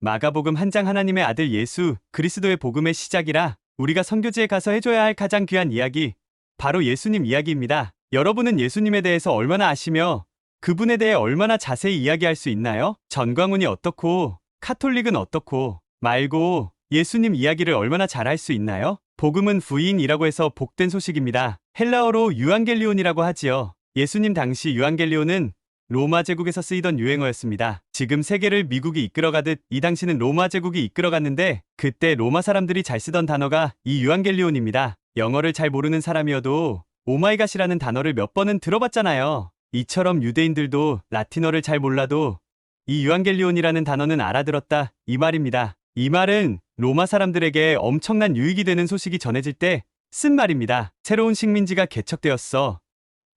마가복음 한 장 하나님의 아들 예수 그리스도의 복음의 시작이라 우리가 선교지에 가서 해줘야 할 가장 귀한 이야기, 바로 예수님 이야기입니다. 여러분은 예수님에 대해서 얼마나 아시며 그분에 대해 얼마나 자세히 이야기할 수 있나요? 전광훈이 어떻고 카톨릭은 어떻고 말고 예수님 이야기를 얼마나 잘할 수 있나요? 복음은 부인이라고 해서 복된 소식입니다. 헬라어로 유앙겔리온이라고 하지요. 예수님 당시 유앙겔리온은 로마 제국에서 쓰이던 유행어였습니다. 지금 세계를 미국이 이끌어가듯 이 당시는 로마 제국이 이끌어갔는데 그때 로마 사람들이 잘 쓰던 단어가 이 유앙겔리온입니다. 영어를 잘 모르는 사람이어도 오마이갓이라는 단어를 몇 번은 들어봤잖아요. 이처럼 유대인들도 라틴어를 잘 몰라도 이 유앙겔리온이라는 단어는 알아들었다, 이 말입니다. 이 말은 로마 사람들에게 엄청난 유익이 되는 소식이 전해질 때 쓴 말입니다. 새로운 식민지가 개척되었어.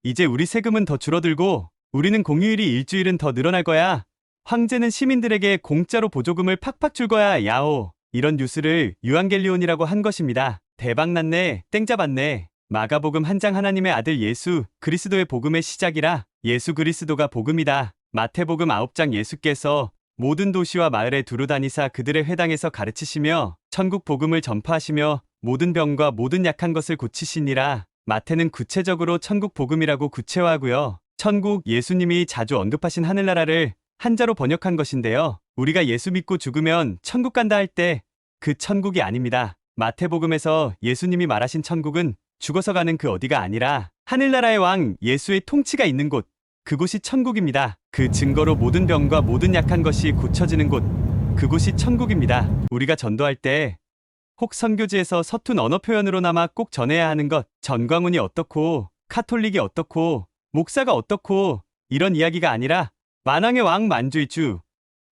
이제 우리 세금은 더 줄어들고 우리는 공휴일이 일주일은 더 늘어날 거야. 황제는 시민들에게 공짜로 보조금을 팍팍 줄 거야, 야오. 이런 뉴스를 유앙겔리온이라고 한 것입니다. 대박났네, 땡 잡았네. 마가복음 한 장 하나님의 아들 예수 그리스도의 복음의 시작이라 예수 그리스도가 복음이다. 마태복음 9장 예수께서 모든 도시와 마을에 두루 다니사 그들의 회당에서 가르치시며 천국 복음을 전파하시며 모든 병과 모든 약한 것을 고치시니라. 마태는 구체적으로 천국 복음이라고 구체화하고요. 천국, 예수님이 자주 언급하신 하늘나라를 한자로 번역한 것인데요. 우리가 예수 믿고 죽으면 천국 간다 할 때 그 천국이 아닙니다. 마태복음에서 예수님이 말하신 천국은 죽어서 가는 그 어디가 아니라 하늘나라의 왕 예수의 통치가 있는 곳, 그곳이 천국입니다. 그 증거로 모든 병과 모든 약한 것이 고쳐지는 곳, 그곳이 천국입니다. 우리가 전도할 때 혹 선교지에서 서툰 언어 표현으로나마 꼭 전해야 하는 것, 전광훈이 어떻고 카톨릭이 어떻고 목사가 어떻고 이런 이야기가 아니라 만왕의 왕 만주의 주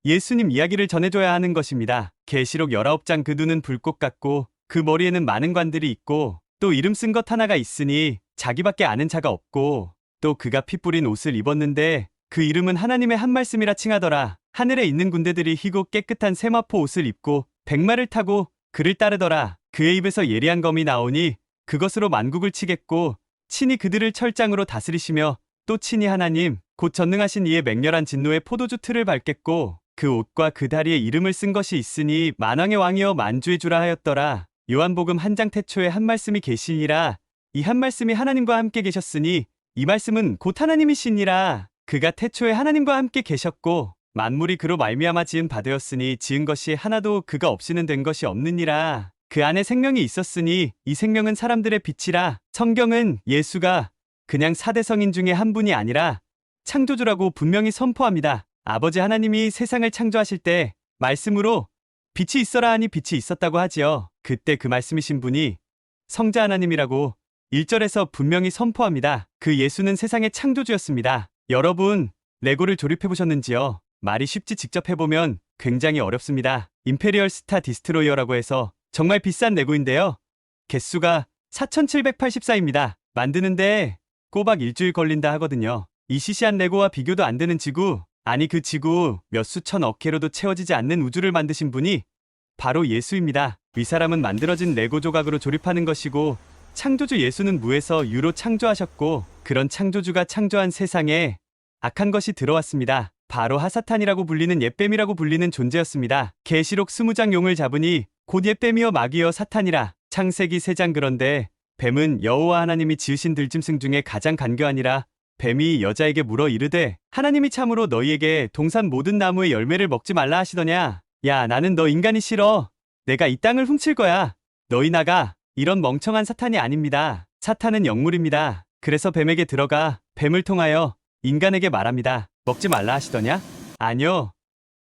예수님 이야기를 전해줘야 하는 것입니다. 계시록 19장 그 눈은 불꽃 같고 그 머리에는 많은 관들이 있고 또 이름 쓴 것 하나가 있으니 자기밖에 아는 자가 없고 또 그가 피 뿌린 옷을 입었는데 그 이름은 하나님의 한 말씀이라 칭하더라. 하늘에 있는 군대들이 희고 깨끗한 세마포 옷을 입고 백마를 타고 그를 따르더라. 그의 입에서 예리한 검이 나오니 그것으로 만국을 치겠고 친히 그들을 철장으로 다스리시며 또 친히 하나님 곧 전능하신 이의 맹렬한 진노의 포도주 틀을 밟겠고 그 옷과 그 다리에 이름을 쓴 것이 있으니 만왕의 왕이여 만주의 주라 하였더라. 요한복음 한 장 태초에 한 말씀이 계시니라. 이 한 말씀이 하나님과 함께 계셨으니 이 말씀은 곧 하나님이시니라. 그가 태초에 하나님과 함께 계셨고 만물이 그로 말미암아 지은 바 되었으니 지은 것이 하나도 그가 없이는 된 것이 없느니라. 그 안에 생명이 있었으니 이 생명은 사람들의 빛이라. 성경은 예수가 그냥 4대 성인 중에 한 분이 아니라 창조주라고 분명히 선포합니다. 아버지 하나님이 세상을 창조하실 때 말씀으로 빛이 있어라 하니 빛이 있었다고 하지요. 그때 그 말씀이신 분이 성자 하나님이라고 1절에서 분명히 선포합니다. 그 예수는 세상의 창조주였습니다. 여러분, 레고를 조립해보셨는지요? 말이 쉽지 직접 해보면 굉장히 어렵습니다. 임페리얼 스타 디스트로이어라고 해서 정말 비싼 레고인데요. 개수가 4784입니다. 만드는데 꼬박 일주일 걸린다 하거든요. 이 시시한 레고와 비교도 안 되는 지구, 아니 그 지구 몇 수천억 개로도 채워지지 않는 우주를 만드신 분이 바로 예수입니다. 이 사람은 만들어진 레고 조각으로 조립하는 것이고 창조주 예수는 무에서 유로 창조하셨고 그런 창조주가 창조한 세상에 악한 것이 들어왔습니다. 바로 하사탄이라고 불리는 옅뱀이라고 불리는 존재였습니다. 계시록 20장 용을 잡으니 곧 옅뱀이여 마귀여 사탄이라. 창세기 3장 그런데 뱀은 여호와 하나님이 지으신 들짐승 중에 가장 간교하니라. 뱀이 여자에게 물어 이르되 하나님이 참으로 너희에게 동산 모든 나무의 열매를 먹지 말라 하시더냐. 야, 나는 너 인간이 싫어. 내가 이 땅을 훔칠 거야. 너희 나가. 이런 멍청한 사탄이 아닙니다. 사탄은 영물입니다. 그래서 뱀에게 들어가 뱀을 통하여 인간에게 말합니다. 먹지 말라 하시더냐? 아니요.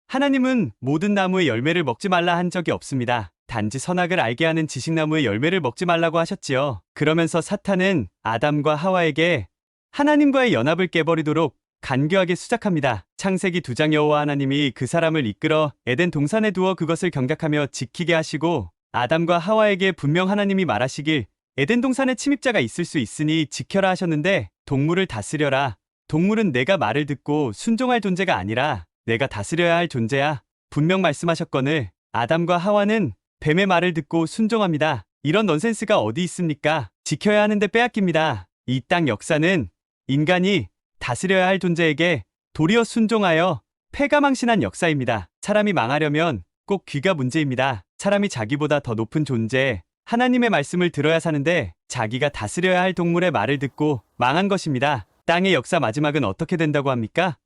하나님은 모든 나무의 열매를 먹지 말라 한 적이 없습니다. 단지 선악을 알게 하는 지식나무의 열매를 먹지 말라고 하셨지요. 그러면서 사탄은 아담과 하와에게 하나님과의 연합을 깨버리도록 간교하게 수작합니다. 창세기 2장 여호와 하나님이 그 사람을 이끌어 에덴 동산에 두어 그것을 경작하며 지키게 하시고 아담과 하와에게 분명 하나님이 말하시길 에덴 동산에 침입자가 있을 수 있으니 지켜라 하셨는데 동물을 다스려라. 동물은 내가 말을 듣고 순종할 존재가 아니라 내가 다스려야 할 존재야. 분명 말씀하셨거늘 아담과 하와는 뱀의 말을 듣고 순종합니다. 이런 넌센스가 어디 있습니까? 지켜야 하는데 빼앗깁니다. 이 땅 역사는 인간이 다스려야 할 존재에게 도리어 순종하여 패가망신한 역사입니다. 사람이 망하려면 꼭 귀가 문제입니다. 사람이 자기보다 더 높은 존재, 하나님의 말씀을 들어야 사는데 자기가 다스려야 할 동물의 말을 듣고 망한 것입니다. 땅의 역사 마지막은 어떻게 된다고 합니까?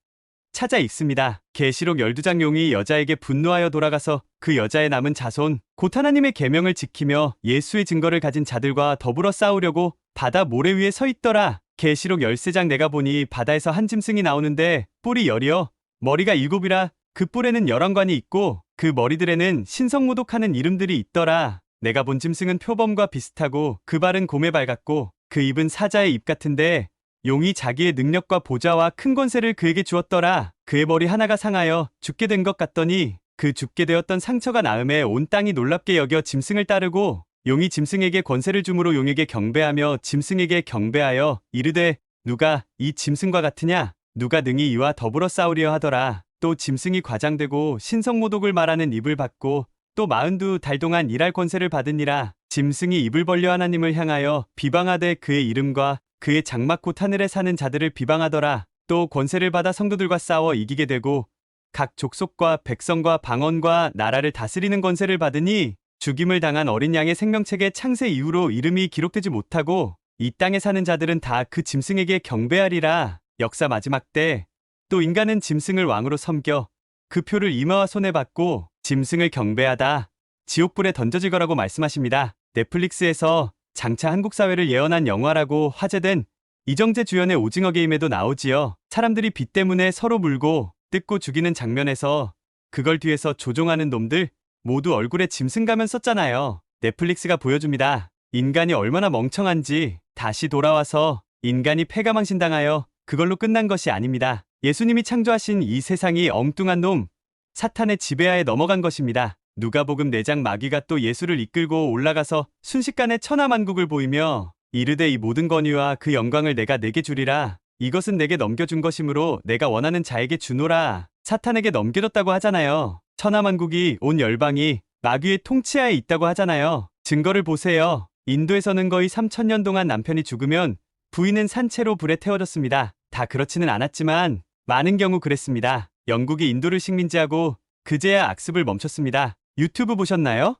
찾아 읽습니다. 계시록 12장 용이 여자에게 분노하여 돌아가서 그 여자의 남은 자손, 곧 하나님의 계명을 지키며 예수의 증거를 가진 자들과 더불어 싸우려고 바다 모래 위에 서 있더라. 계시록 13장 내가 보니 바다에서 한 짐승이 나오는데 뿔이 10이요 머리가 7이라 그 뿔에는 11관이 있고 그 머리들에는 신성모독하는 이름들이 있더라. 내가 본 짐승은 표범과 비슷하고 그 발은 곰의 발 같고 그 입은 사자의 입 같은데 용이 자기의 능력과 보좌와 큰 권세를 그에게 주었더라. 그의 머리 하나가 상하여 죽게 된 것 같더니 그 죽게 되었던 상처가 나음에 온 땅이 놀랍게 여겨 짐승을 따르고 용이 짐승에게 권세를 주므로 용에게 경배하며 짐승에게 경배하여 이르되 누가 이 짐승과 같으냐? 누가 능히 이와 더불어 싸우려 하더라. 또 짐승이 과장되고 신성모독을 말하는 입을 받고 또 42달 동안 일할 권세를 받으니라. 짐승이 입을 벌려 하나님을 향하여 비방하되 그의 이름과 그의 장막 곧 하늘에 사는 자들을 비방하더라. 또 권세를 받아 성도들과 싸워 이기게 되고 각 족속과 백성과 방언과 나라를 다스리는 권세를 받으니 죽임을 당한 어린 양의 생명책에 창세 이후로 이름이 기록되지 못하고 이 땅에 사는 자들은 다 그 짐승에게 경배하리라. 역사 마지막 때 또 인간은 짐승을 왕으로 섬겨 그 표를 이마와 손에 받고 짐승을 경배하다 지옥불에 던져질 거라고 말씀하십니다. 넷플릭스에서 장차 한국 사회를 예언한 영화라고 화제된 이정재 주연의 오징어 게임에도 나오지요. 사람들이 빚 때문에 서로 물고 뜯고 죽이는 장면에서 그걸 뒤에서 조종하는 놈들 모두 얼굴에 짐승 가면 썼잖아요. 넷플릭스가 보여줍니다. 인간이 얼마나 멍청한지 다시 돌아와서 인간이 패가망신당하여 그걸로 끝난 것이 아닙니다. 예수님이 창조하신 이 세상이 엉뚱한 놈 사탄의 지배하에 넘어간 것입니다. 누가복음 4장 마귀가 또 예수를 이끌고 올라가서 순식간에 천하만국을 보이며 이르되 이 모든 권위와 그 영광을 내가 내게 주리라. 이것은 내게 넘겨준 것이므로 내가 원하는 자에게 주노라. 사탄에게 넘겨줬다고 하잖아요. 천하만국이 온 열방이 마귀의 통치하에 있다고 하잖아요. 증거를 보세요. 인도에서는 거의 3000년 동안 남편이 죽으면 부인은 산채로 불에 태워졌습니다. 다 그렇지는 않았지만 많은 경우 그랬습니다. 영국이 인도를 식민지하고 그제야 악습을 멈췄습니다. 유튜브 보셨나요?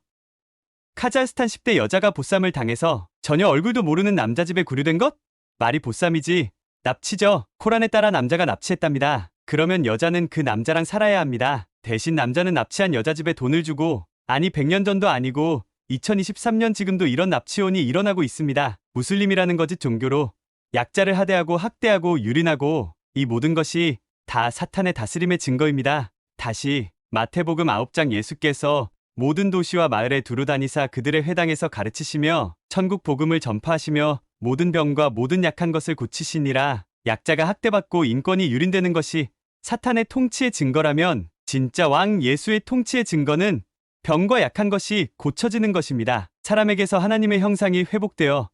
카자흐스탄 10대 여자가 보쌈을 당해서 전혀 얼굴도 모르는 남자 집에 구류된 것? 말이 보쌈이지 납치죠. 코란에 따라 남자가 납치했답니다. 그러면 여자는 그 남자랑 살아야 합니다. 대신 남자는 납치한 여자 집에 돈을 주고 아니 100년 전도 아니고 2023년 지금도 이런 납치혼이 일어나고 있습니다. 무슬림이라는 거짓 종교로 약자를 하대하고 학대하고 유린하고 이 모든 것이 다 사탄의 다스림의 증거입니다. 다시 마태복음 9장 예수께서 모든 도시와 마을에 두루 다니사 그들의 회당에서 가르치시며 천국 복음을 전파하시며 모든 병과 모든 약한 것을 고치시니라. 약자가 학대받고 인권이 유린되는 것이 사탄의 통치의 증거라면 진짜 왕 예수의 통치의 증거는 병과 약한 것이 고쳐지는 것입니다. 사람에게서 하나님의 형상이 회복되어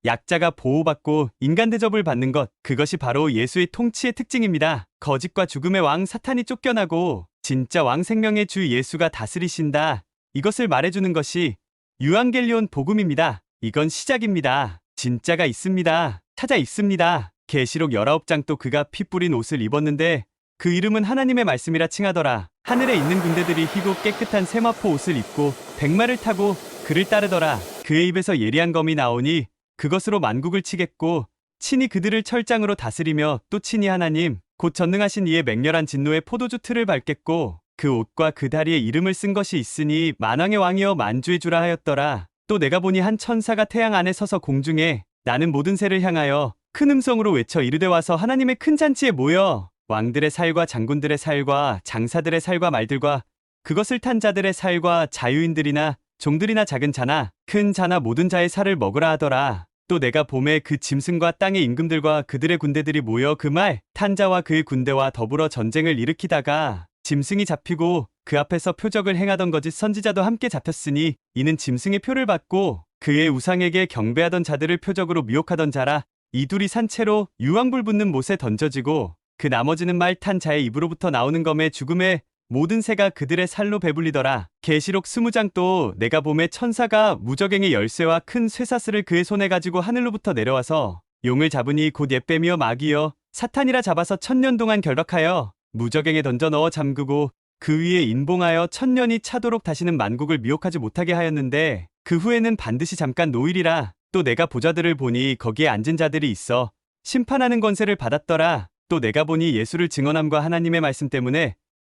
약자가 보호받고 인간 대접을 받는 것, 그것이 바로 예수의 통치의 특징입니다. 거짓과 죽음의 왕 사탄이 쫓겨나고 진짜 왕 생명의 주 예수가 다스리신다. 이것을 말해주는 것이 유앙겔리온 복음입니다. 이건 시작입니다. 진짜가 있습니다. 찾아 있습니다. 계시록 19장 또 그가 피 뿌린 옷을 입었는데 그 이름은 하나님의 말씀이라 칭하더라. 하늘에 있는 군대들이 희고 깨끗한 세마포 옷을 입고 백마를 타고 그를 따르더라. 그의 입에서 예리한 검이 나오니 그것으로 만국을 치겠고 친히 그들을 철장으로 다스리며 또 친히 하나님 곧 전능하신 이의 맹렬한 진노의 포도주 틀을 밟겠고 그 옷과 그 다리에 이름을 쓴 것이 있으니 만왕의 왕이여 만주의 주라 하였더라. 또 내가 보니 한 천사가 태양 안에 서서 공중에 나는 모든 새를 향하여 큰 음성으로 외쳐 이르되 와서 하나님의 큰 잔치에 모여 왕들의 살과 장군들의 살과 장사들의 살과 말들과 그것을 탄 자들의 살과 자유인들이나 종들이나 작은 자나 큰 자나 모든 자의 살을 먹으라 하더라. 또 내가 봄에 그 짐승과 땅의 임금들과 그들의 군대들이 모여 그 말 탄 자와 그의 군대와 더불어 전쟁을 일으키다가 짐승이 잡히고 그 앞에서 표적을 행하던 거짓 선지자도 함께 잡혔으니 이는 짐승의 표를 받고 그의 우상에게 경배하던 자들을 표적으로 미혹하던 자라. 이 둘이 산채로 유황불 붙는 못에 던져지고 그 나머지는 말 탄 자의 입으로부터 나오는 검에 죽음의 모든 새가 그들의 살로 배불리더라. 계시록 20장 또 내가 봄에 천사가 무저갱의 열쇠와 큰 쇠사슬을 그의 손에 가지고 하늘로부터 내려와서 용을 잡으니 곧 옛뱀이여 마귀여 사탄이라 잡아서 1000년 동안 결박하여 무저갱에 던져 넣어 잠그고 그 위에 인봉하여 천년이 차도록 다시는 만국을 미혹하지 못하게 하였는데 그 후에는 반드시 잠깐 노일이라. 또 내가 보자들을 보니 거기에 앉은 자들이 있어 심판하는 권세를 받았더라. 또 내가 보니 예수를 증언함과 하나님의 말씀 때문에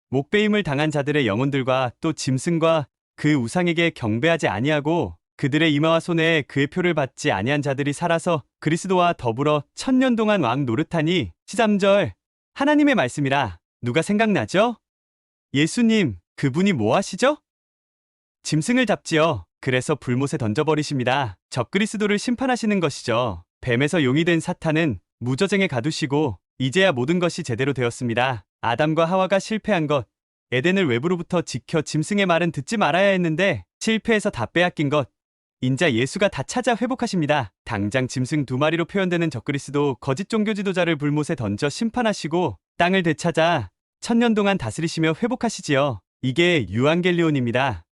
목배임을 당한 자들의 영혼들과 또 짐승과 그 우상에게 경배하지 아니하고 그들의 이마와 손에 그의 표를 받지 아니한 자들이 살아서 그리스도와 더불어 천년 동안 왕 노릇하니. 13절 하나님의 말씀이라. 누가 생각나죠? 예수님, 그분이 뭐 하시죠? 짐승을 잡지요. 그래서 불못에 던져버리십니다. 적그리스도를 심판하시는 것이죠. 뱀에서 용이 된 사탄은 무저쟁에 가두시고 이제야 모든 것이 제대로 되었습니다. 아담과 하와가 실패한 것, 에덴을 외부로부터 지켜 짐승의 말은 듣지 말아야 했는데 실패해서 다 빼앗긴 것, 인자 예수가 다 찾아 회복하십니다. 당장 짐승 2마리로 표현되는 적그리스도 거짓 종교 지도자를 불못에 던져 심판하시고 땅을 되찾아 천년 동안 다스리시며 회복하시지요. 이게 유앙겔리온입니다.